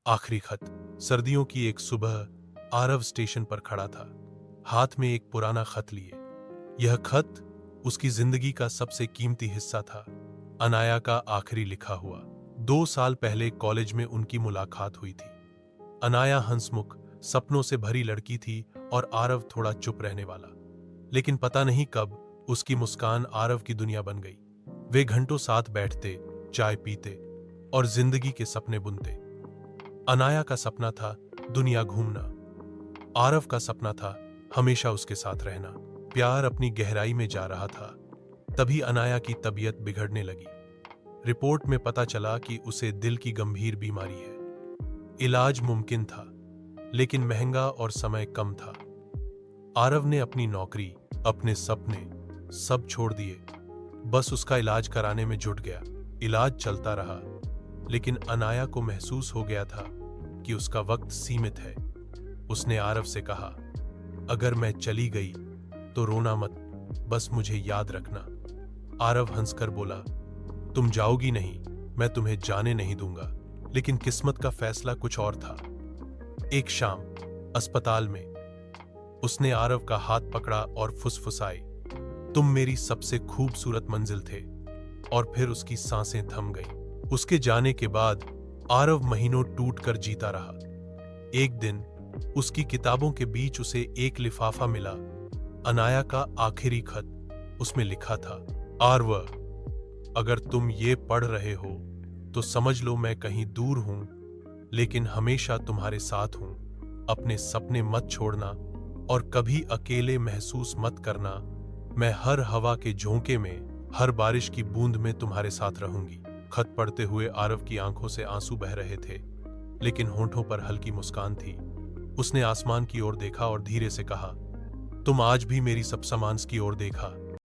आखिरी खत। सर्दियों की एक सुबह आरव स्टेशन पर खड़ा था, हाथ में एक पुराना खत लिए। यह खत उसकी जिंदगी का सबसे कीमती हिस्सा था, अनाया का आखिरी लिखा हुआ। 2 साल पहले कॉलेज में उनकी मुलाकात हुई थी। अनाया हंसमुख, सपनों से भरी लड़की थी और आरव थोड़ा चुप रहने वाला। लेकिन पता नहीं कब उसकी मुस्कान आरव की दुनिया बन गई। वे घंटों साथ बैठते, चाय पीते और जिंदगी के सपने बुनते। अनाया का सपना था दुनिया घूमना, आरव का सपना था हमेशा उसके साथ रहना। प्यार अपनी गहराई में जा रहा था, तभी अनाया की तबीयत बिगड़ने लगी। रिपोर्ट में पता चला कि उसे दिल की गंभीर बीमारी है। इलाज मुमकिन था, लेकिन महंगा और समय कम था। आरव ने अपनी नौकरी, अपने सपने सब छोड़ दिए, बस उसका इलाज कराने में जुट गया। इलाज चलता रहा, लेकिन अनाया को महसूस हो गया था कि उसका वक्त सीमित है। उसने आरव से कहा, अगर मैं चली गई तो रोना मत, बस मुझे याद रखना। आरव हंसकर बोला, तुम जाओगी नहीं, मैं तुम्हें जाने नहीं दूंगा। लेकिन किस्मत का फैसला कुछ और था। एक शाम अस्पताल में उसने आरव का हाथ पकड़ा और फुसफुसाई, तुम मेरी सबसे खूबसूरत मंजिल थे। और फिर उसकी सांसें थम गईं। उसके जाने के बाद आरव महीनों टूट कर जीता रहा। एक दिन उसकी किताबों के बीच उसे एक लिफाफा मिला, अनाया का आखिरी खत। उसमें लिखा था, आरव, अगर तुम ये पढ़ रहे हो तो समझ लो मैं कहीं दूर हूं, लेकिन हमेशा तुम्हारे साथ हूं। अपने सपने मत छोड़ना और कभी अकेले महसूस मत करना। मैं हर हवा के झोंके में, हर बारिश की बूंद में तुम्हारे साथ रहूंगी। खत पढ़ते हुए आरव की आंखों से आंसू बह रहे थे, लेकिन होंठों पर हल्की मुस्कान थी। उसने आसमान की ओर देखा और धीरे से कहा, तुम आज भी मेरी सब समांस की ओर देखा।